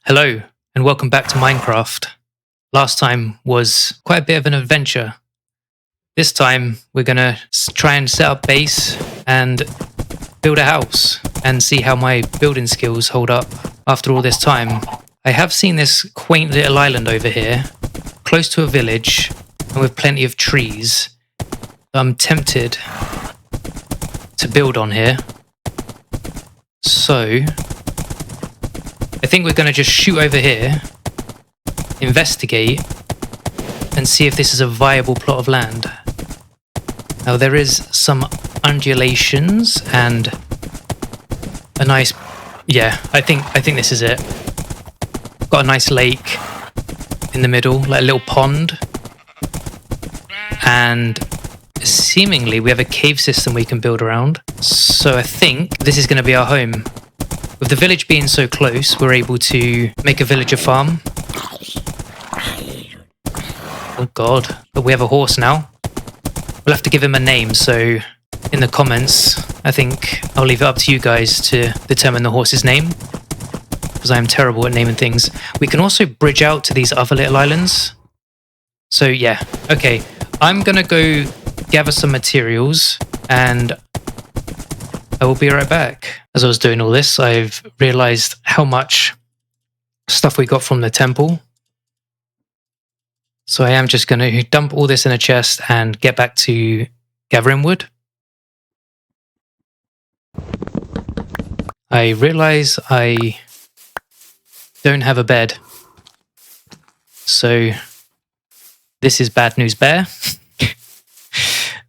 Hello, and welcome back to Minecraft. Last time was quite a bit of an adventure. This time, we're gonna try and set up base and build a house and see how my building skills hold up after all this time. I have seen this quaint little island over here, close to a village and with plenty of trees. I'm tempted to build on here. So, I think we're going to just shoot over here, investigate, and see if this is a viable plot of land. Now there is some undulations and a nice, I think this is it. Got a nice lake in the middle, like a little pond, and seemingly we have a cave system we can build around. So I think this is going to be our home. With the village being so close, we're able to make a villager farm. Oh god, but we have a horse now. We'll have to give him a name, so in the comments, I think I'll leave it up to you guys to determine the horse's name, because I am terrible at naming things. We can also bridge out to these other little islands. So yeah, okay, I'm gonna go gather some materials and I will be right back. As I was doing all this, I've realized how much stuff we got from the temple. So I am just going to dump all this in a chest and get back to gathering wood. I realize I don't have a bed. So this is bad news bear.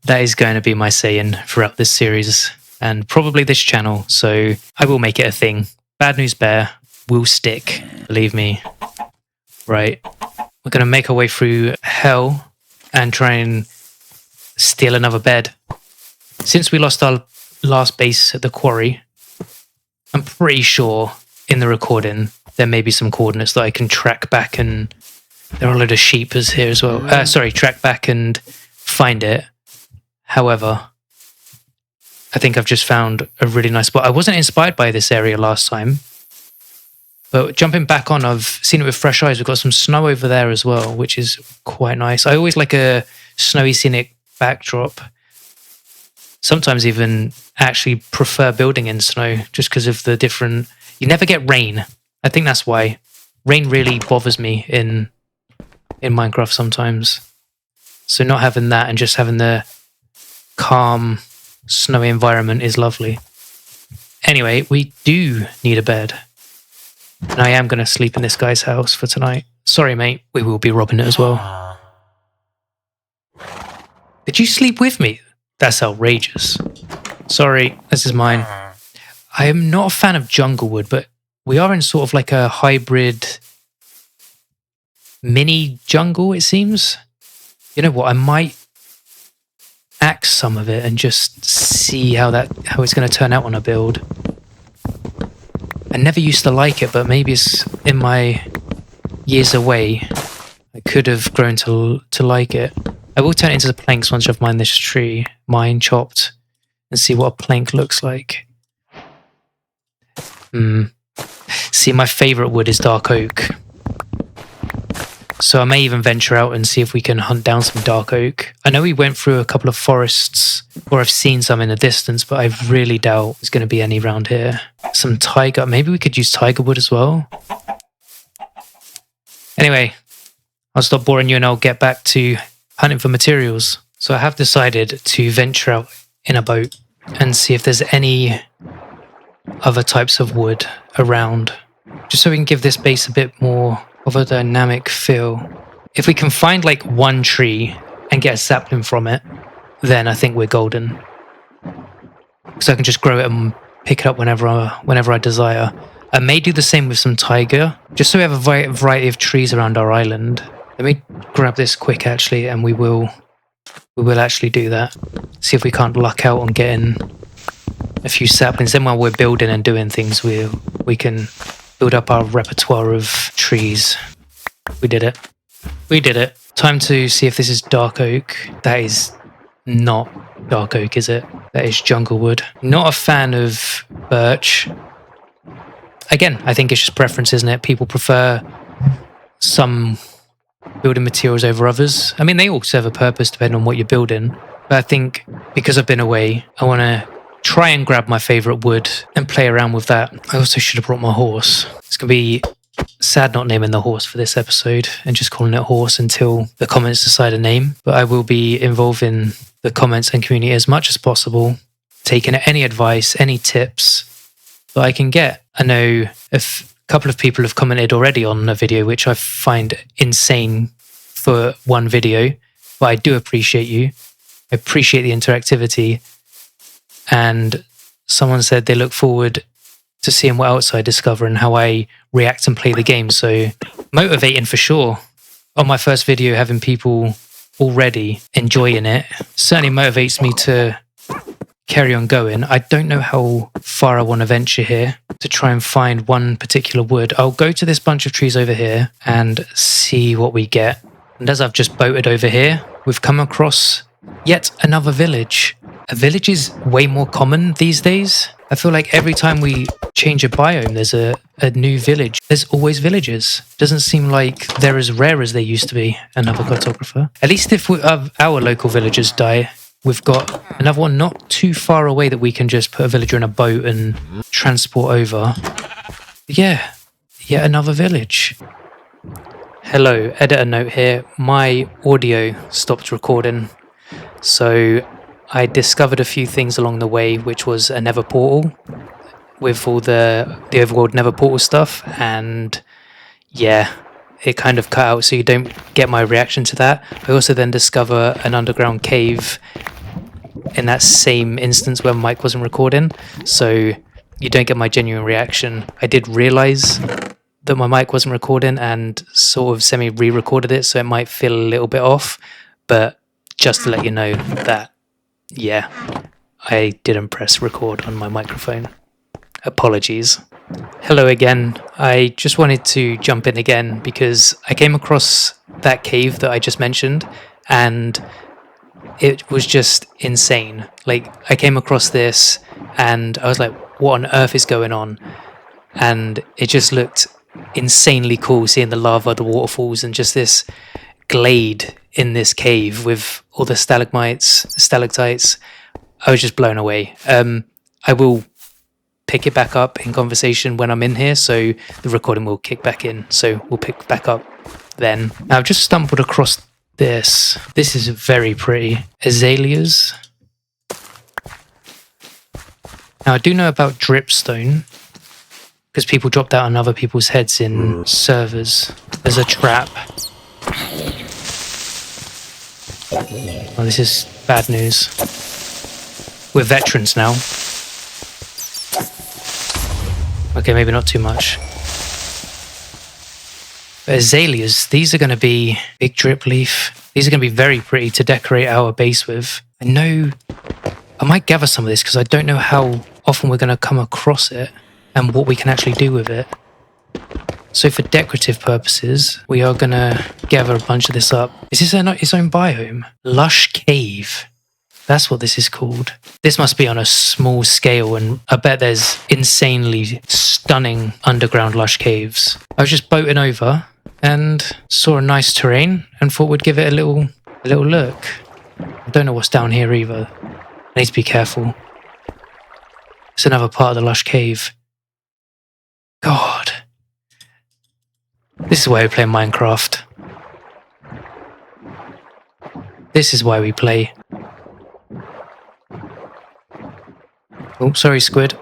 That is going to be my saying throughout this series. And probably this channel, so I will make it a thing. Bad news bear will stick, believe me. Right, we're going to make our way through hell and try and steal another bed. Since we lost our last base at the quarry, I'm pretty sure in the recording there may be some coordinates that I can track back, and there are a load of sheepers here as well. Track back and find it. However, I think I've just found a really nice spot. I wasn't inspired by this area last time, but jumping back on, I've seen it with fresh eyes. We've got some snow over there as well, which is quite nice. I always like a snowy scenic backdrop. Sometimes even actually prefer building in snow just because of the different... You never get rain. I think that's why. Rain really bothers me in Minecraft sometimes. So not having that and just having the calm snowy environment is lovely. Anyway, we do need a bed. And I am going to sleep in this guy's house for tonight. Sorry, mate. We will be robbing it as well. Did you sleep with me? That's outrageous. Sorry, this is mine. I am not a fan of jungle wood, but we are in sort of like a hybrid mini jungle, it seems. You know what? I might axe some of it and just see how it's going to turn out on a build. I never used to like it, but maybe it's in my years away. I could have grown to like it. I will turn it into the planks once I've mined this tree, chopped, and see what a plank looks like. See, my favorite wood is dark oak. So I may even venture out and see if we can hunt down some dark oak. I know we went through a couple of forests, or I've seen some in the distance, but I really doubt there's going to be any around here. Some tiger. Maybe we could use tiger wood as well. Anyway, I'll stop boring you and I'll get back to hunting for materials. So I have decided to venture out in a boat and see if there's any other types of wood around, just so we can give this base a bit more of a dynamic feel. If we can find like one tree and get a sapling from it, then I think we're golden. So I can just grow it and pick it up whenever I desire. I may do the same with some tiger, just so we have a variety of trees around our island. Let me grab this quick actually, and we will actually do that. See if we can't luck out on getting a few saplings. Then while we're building and doing things, we can build up our repertoire of trees. We did it. We did it. Time to see if this is dark oak. That is not dark oak, is it? That is jungle wood. Not a fan of birch. again, I think it's just preference, isn't it? People prefer some building materials over others. I mean, they all serve a purpose depending on what you're building. But I think because I've been away, I want to try and grab my favourite wood and play around with that. I also should have brought my horse. It's going to be sad not naming the horse for this episode and just calling it horse until the comments decide a name. But I will be involving the comments and community as much as possible, taking any advice, any tips that I can get. I know a couple of people have commented already on a video, which I find insane for one video, but I do appreciate you. I appreciate the interactivity. And someone said they look forward to seeing what else I discover and how I react and play the game. So motivating for sure. On my first video, having people already enjoying it certainly motivates me to carry on going. I don't know how far I want to venture here to try and find one particular wood. I'll go to this bunch of trees over here and see what we get. And as I've just boated over here, we've come across yet another village. A village is way more common these days. I feel like every time we change a biome, there's a new village. There's always villages. Doesn't seem like they're as rare as they used to be. Another cartographer. At least if our local villagers die, we've got another one not too far away that we can just put a villager in a boat and transport over. Yeah, yet another village. Hello, editor note here. My audio stopped recording. So I discovered a few things along the way, which was a nether portal with all the overworld nether portal stuff. And yeah, it kind of cut out, so you don't get my reaction to that. I also then discover an underground cave in that same instance where Mike wasn't recording, so you don't get my genuine reaction. I did realize that my mic wasn't recording and sort of semi re-recorded it, so it might feel a little bit off, but just to let you know that, yeah, I didn't press record on my microphone. Apologies. Hello again. I just wanted to jump in again because I came across that cave that I just mentioned and it was just insane. Like, I came across this and I was like, what on earth is going on? And it just looked insanely cool, seeing the lava, the waterfalls, and just this glade in this cave with all the stalagmites, stalactites. I was just blown away. I will pick it back up in conversation when I'm in here, so the recording will kick back in. So we'll pick back up then. Now, I've just stumbled across this. This is very pretty. Azaleas. Now, I do know about dripstone because people dropped that on other people's heads in servers. There's a trap. Oh, this is bad news. We're veterans now. Okay, maybe not too much. But azaleas, these are going to be big drip leaf. These are going to be very pretty to decorate our base with. I know I might gather some of this because I don't know how often we're going to come across it and what we can actually do with it. So for decorative purposes, we are going to gather a bunch of this up. Is this its own biome? Lush Cave. That's what this is called. This must be on a small scale, and I bet there's insanely stunning underground lush caves. I was just boating over and saw a nice terrain and thought we'd give it a little look. I don't know what's down here either. I need to be careful. It's another part of the lush cave. God. This is why we play Minecraft. This is why we play. Oh, sorry, Squid.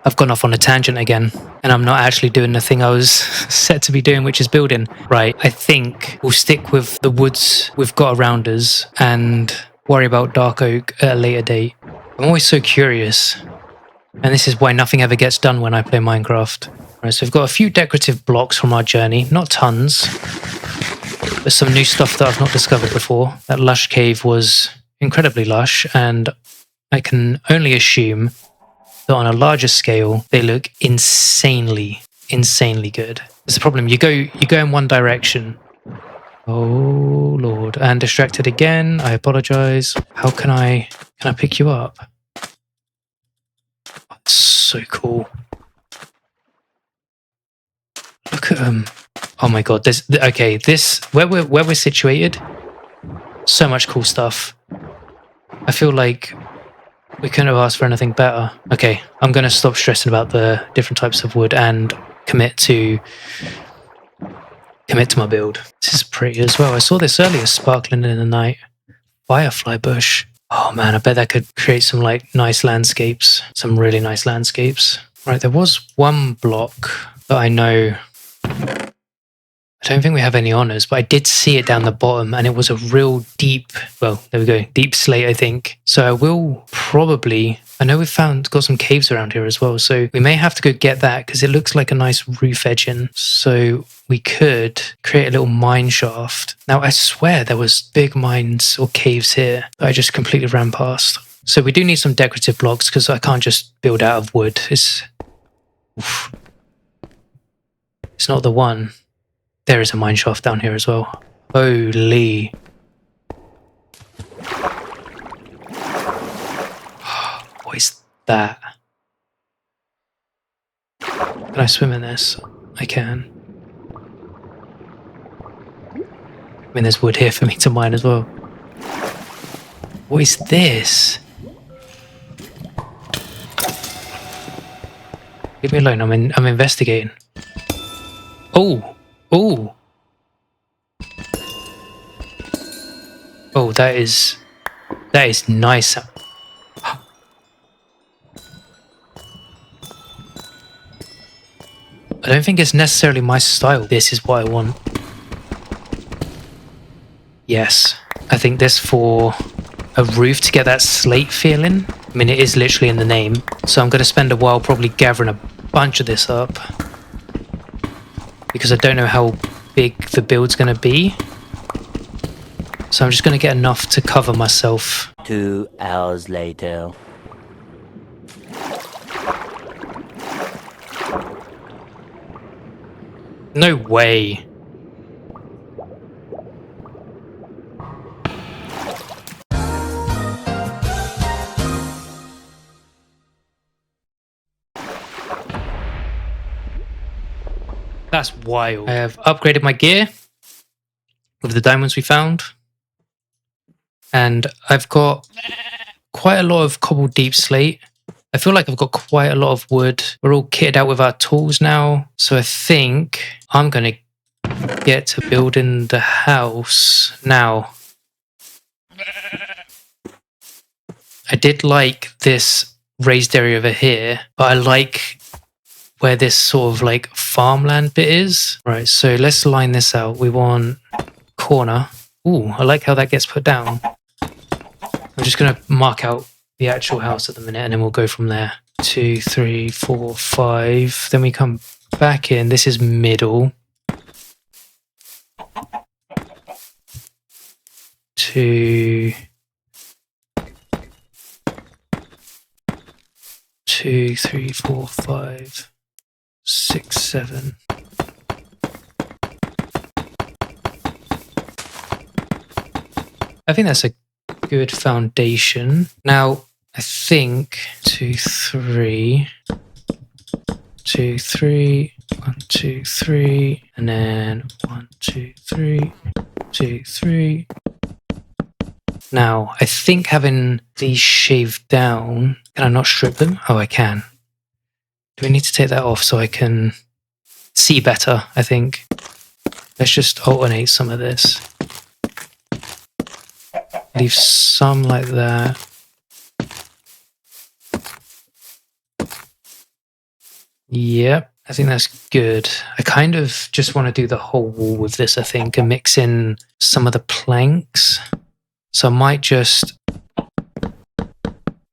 I've gone off on a tangent again, and I'm not actually doing the thing I was set to be doing, which is building. Right, I think we'll stick with the woods we've got around us and worry about dark oak at a later date. I'm always so curious, and this is why nothing ever gets done when I play Minecraft. Right, so we've got a few decorative blocks from our journey, not tons, but some new stuff that I've not discovered before. That lush cave was incredibly lush, and I can only assume that on a larger scale, they look insanely good. There's a problem. You go in one direction. Oh Lord! And distracted again. I apologize. How can I pick you up? That's so cool. Look at them. Oh my god, this okay, this where we're situated, so much cool stuff. I feel like we couldn't have asked for anything better. Okay, I'm gonna stop stressing about the different types of wood and commit to my build. This is pretty as well. I saw this earlier, sparkling in the night. Firefly bush. Oh man, I bet that could create some like nice landscapes, some really nice landscapes. Right, there was one block that I know, I don't think we have any honors, but I did see it down the bottom and it was a real deep, well, there we go, deep slate, I think. So I will probably, I know we've got some caves around here as well, so we may have to go get that because it looks like a nice roof edging. So we could create a little mine shaft. Now I swear there was big mines or caves here that I just completely ran past. So we do need some decorative blocks because I can't just build out of wood. It's not the one. There is a mine shaft down here as well. Holy. What is that? Can I swim in this? I can. I mean, there's wood here for me to mine as well. What is this? Leave me alone. I'm investigating. Oh. Oh. Oh, that is nice. I don't think it's necessarily my style. This is what I want. Yes. I think this for a roof to get that slate feeling. I mean, it is literally in the name. So I'm going to spend a while probably gathering a bunch of this up. Because I don't know how big the build's going to be. So I'm just going to get enough to cover myself. 2 hours later. No way. That's wild. I have upgraded my gear with the diamonds we found. And I've got quite a lot of cobbled deep slate. I feel like I've got quite a lot of wood. We're all kitted out with our tools now. So I think I'm going to get to building the house now. I did like this raised area over here, but I like where this sort of like farmland bit is. Right, so let's line this out. We want corner. Ooh, I like how that gets put down. I'm just going to mark out the actual house at the minute and then we'll go from there. 2, 3, 4, 5. Then we come back in. This is middle. 2, 2, 3, 4, 5, 6, 7. I think that's a good foundation. Now, I think 2, 3, 2, 3, 1, 2, 3, and then 1, 2, 3, 2, 3. Now, I think having these shaved down, can I not strip them? Oh, I can. Do we need to take that off so I can see better, I think? Let's just alternate some of this. Leave some like that. Yep, I think that's good. I kind of just want to do the whole wall with this, I think, and mix in some of the planks. So I might just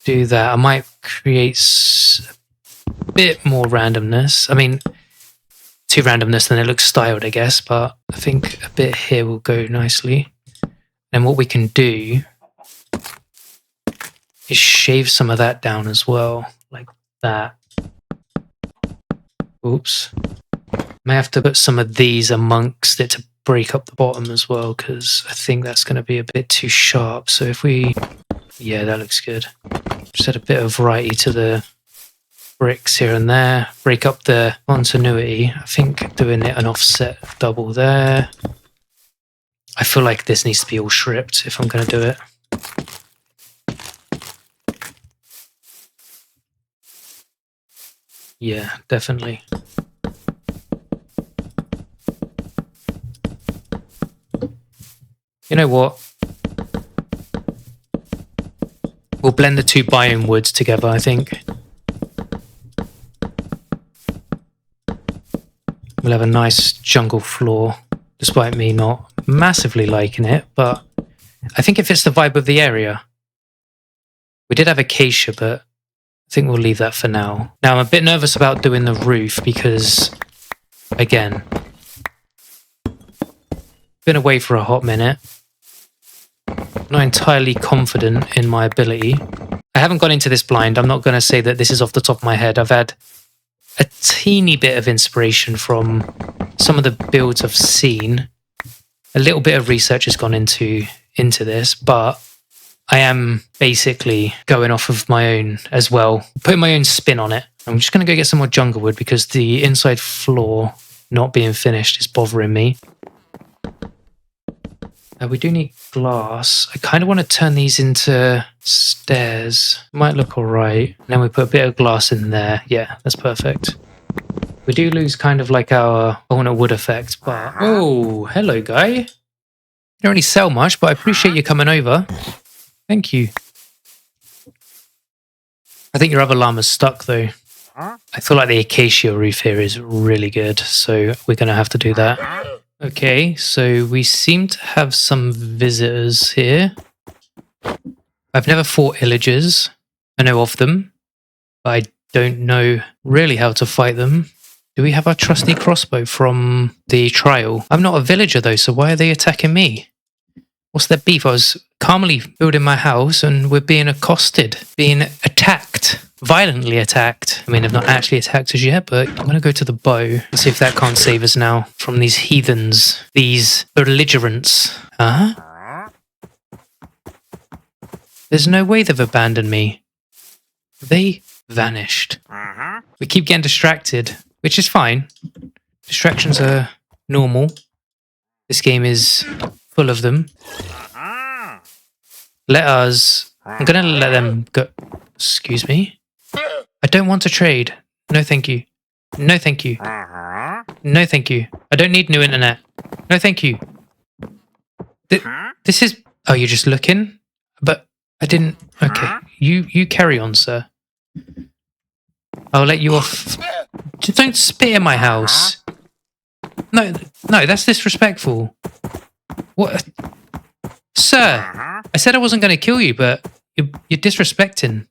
do that. I might create a bit more randomness. I mean, too randomness than it looks styled, I guess, but I think a bit here will go nicely. And what we can do is shave some of that down as well, like that. Oops. May have to put some of these amongst it to break up the bottom as well, because I think that's going to be a bit too sharp. So if we... yeah, that looks good. Just add a bit of variety to the bricks here and there, break up the continuity. I think doing it an offset double there. I feel like this needs to be all stripped if I'm going to do it. Yeah, definitely. You know what? We'll blend the two biome woods together, I think. We'll have a nice jungle floor, despite me not massively liking it, but I think it fits the vibe of the area. We did have acacia, but I think we'll leave that for now. Now, I'm a bit nervous about doing the roof because, again, been away for a hot minute. Not entirely confident in my ability. I haven't gone into this blind. I'm not going to say that this is off the top of my head. I've had a teeny bit of inspiration from some of the builds I've seen. A little bit of research has gone into this, but I am basically going off of my own as well, putting my own spin on it. I'm just going to go get some more jungle wood because the inside floor not being finished is bothering me. We do need glass. I kind of want to turn these into stairs. Might look all right. And then we put a bit of glass in there. Yeah, that's perfect. We do lose kind of like our alternate wood effect, but... Oh, hello, guy. You don't really sell much, but I appreciate you coming over. Thank you. I think your other llama's stuck, though. I feel like the acacia roof here is really good, so we're going to have to do that. Okay, so we seem to have some visitors here. I've never fought illagers. I know of them, but I don't know really how to fight them. Do we have our trusty crossbow from the trial? I'm not a villager though, so why are they attacking me? What's their beef? I was calmly building my house and we're being accosted, being attacked. Violently attacked. I mean, I've not actually attacked us yet, but I'm going to go to the bow and see if that can't save us now from these heathens, these belligerents. Huh? There's no way they've abandoned me. They vanished. We keep getting distracted, which is fine. Distractions are normal. This game is full of them. I'm going to let them go. Excuse me. I don't want to trade. No, thank you. No, thank you. No, thank you. I don't need new internet. No, thank you. This is... Oh, you're just looking? But I didn't... Okay. You carry on, sir. I'll let you off. Just don't spit in my house. No, that's disrespectful. What? Sir, I said I wasn't going to kill you, but you're disrespecting.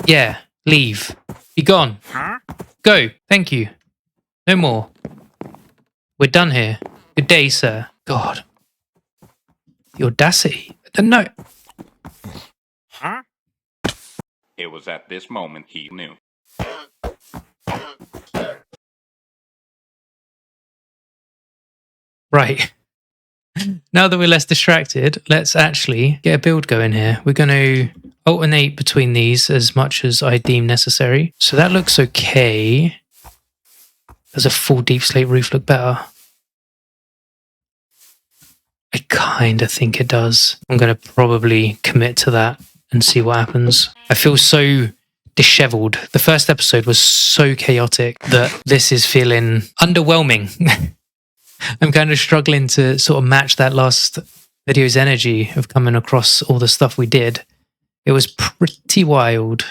Yeah, leave. Be gone. Go. Thank you. No more. We're done here. Good day, sir. God. The audacity. No. It was at this moment he knew. Right. Now that we're less distracted, let's actually get a build going here. We're going to alternate between these as much as I deem necessary. So that looks okay. Does a full deep slate roof look better? I kind of think it does. I'm going to probably commit to that and see what happens. I feel so disheveled. The first episode was so chaotic that this is feeling underwhelming. I'm kind of struggling to sort of match that last video's energy of coming across all the stuff we did. It was pretty wild.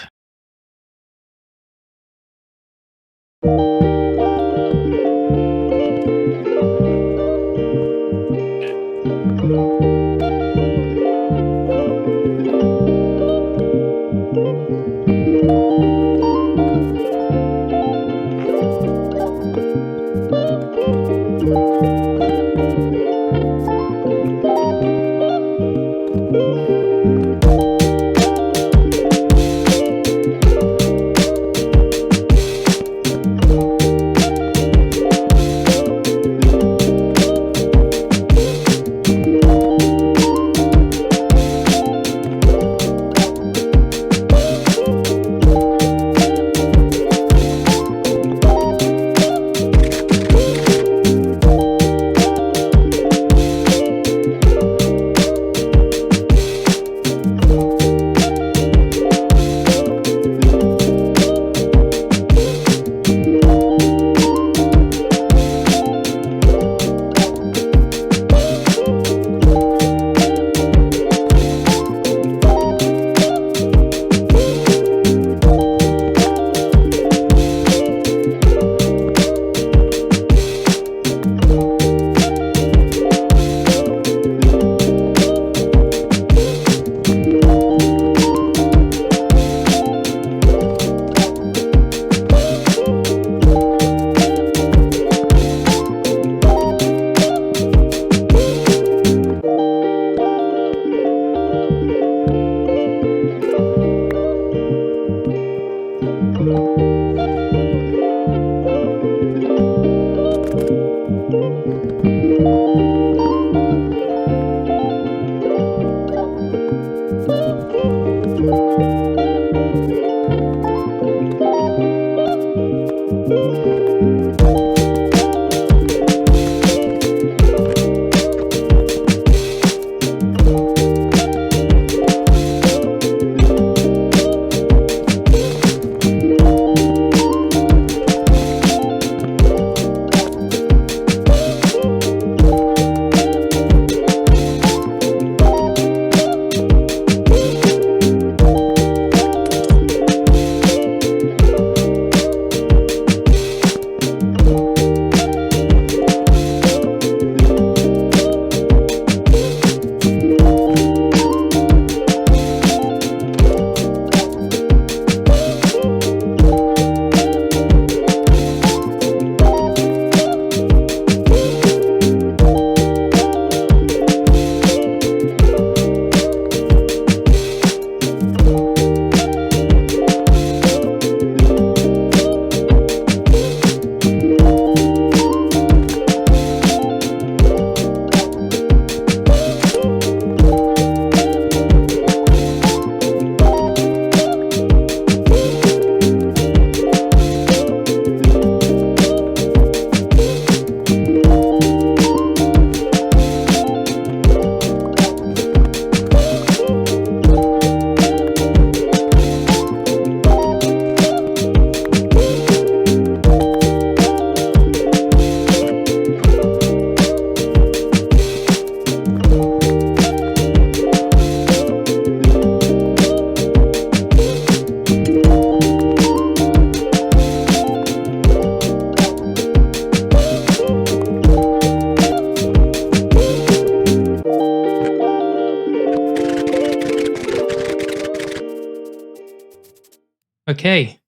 Okay.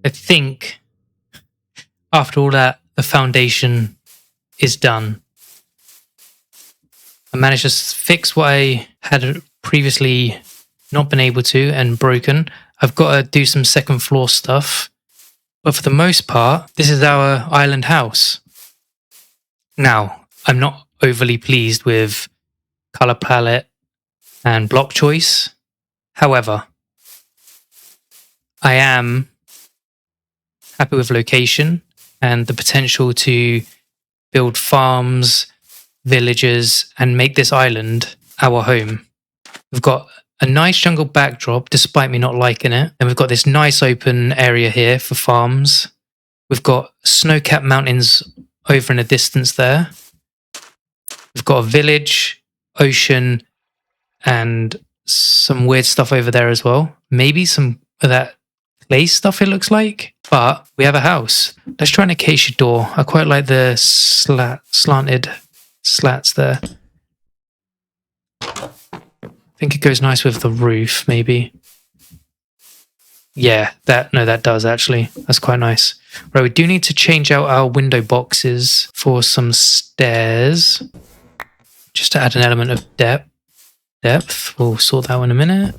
I think after all that, the foundation is done. I managed to fix what I had previously not been able to and broken. I've got to do some second floor stuff. But for the most part, this is our island house. Now, I'm not overly pleased with color palette and block choice. However, I am happy with location and the potential to build farms, villages, and make this island our home. We've got a nice jungle backdrop, despite me not liking it. And we've got this nice open area here for farms. We've got snow-capped mountains over in the distance there. We've got a village, ocean, and some weird stuff over there as well. Maybe some of that clay stuff it looks like. But we have a house. Let's try an acacia door. I quite like the slanted slats there. I think it goes nice with the roof, maybe. Yeah, that does actually. That's quite nice. Right, we do need to change out our window boxes for some stairs. Just to add an element of depth. We'll sort that out in a minute.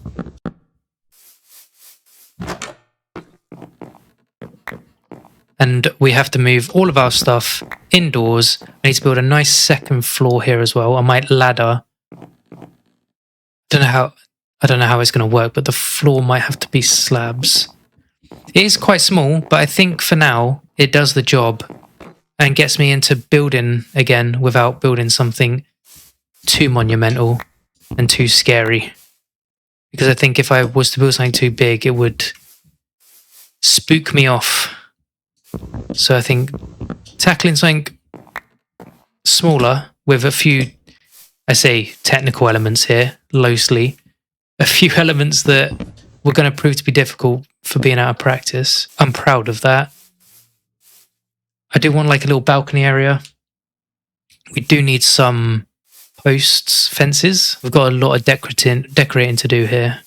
And we have to move all of our stuff indoors. I need to build a nice second floor here as well. I might ladder. I don't know how it's going to work, but the floor might have to be slabs. It is quite small, but I think for now it does the job and gets me into building again without building something too monumental and too scary. Because I think if I was to build something too big, it would spook me off. So I think tackling something smaller with a few, I say, technical elements here, loosely, a few elements that were going to prove to be difficult for being out of practice. I'm proud of that. I do want like a little balcony area. We do need some posts, fences. We've got a lot of decorating to do here.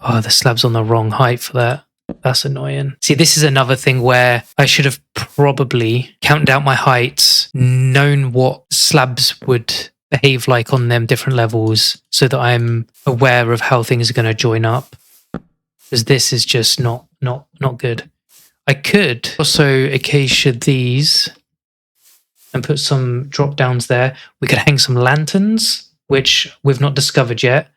Oh, the slab's on the wrong height for that. That's annoying. See, this is another thing where I should have probably counted out my heights, known what slabs would behave like on them different levels so that I'm aware of how things are going to join up. Because this is just not good. I could also acacia these and put some drop downs there. We could hang some lanterns, which we've not discovered yet.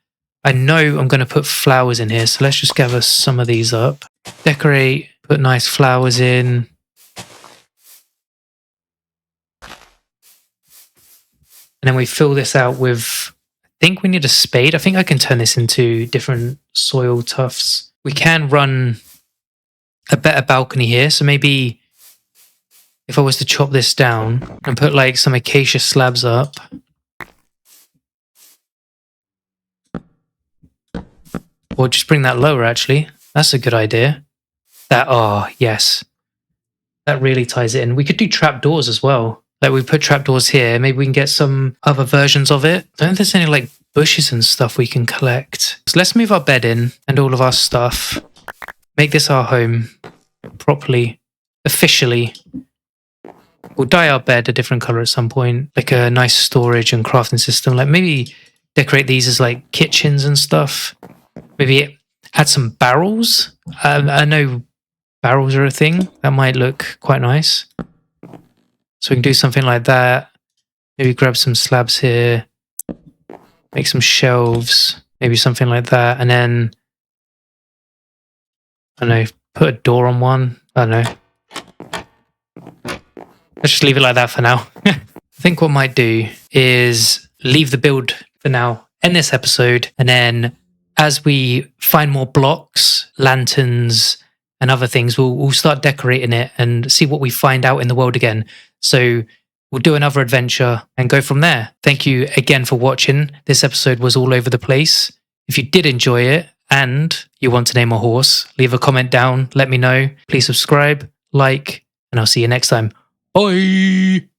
I know I'm going to put flowers in here, so let's just gather some of these up. Decorate, put nice flowers in. And then we fill this out with, I think we need a spade. I think I can turn this into different soil tufts. We can run a better balcony here. So maybe if I was to chop this down and put like some acacia slabs up. Or just bring that lower, actually. That's a good idea. Oh, yes. That really ties it in. We could do trapdoors as well. Like we put trapdoors here. Maybe we can get some other versions of it. I don't know if there's any like bushes and stuff we can collect. So let's move our bed in and all of our stuff. Make this our home properly, officially. We'll dye our bed a different color at some point. Like a nice storage and crafting system. Like maybe decorate these as like kitchens and stuff. Maybe add some barrels. I know barrels are a thing. That might look quite nice. So we can do something like that. Maybe grab some slabs here. Make some shelves. Maybe something like that. And then, I don't know, put a door on one. I don't know. Let's just leave it like that for now. I think what I might do is leave the build for now, end this episode, and then as we find more blocks, lanterns, and other things, we'll start decorating it and see what we find out in the world again. So we'll do another adventure and go from there. Thank you again for watching. This episode was all over the place. If you did enjoy it and you want to name a horse, leave a comment down. Let me know. Please subscribe, like, and I'll see you next time. Bye!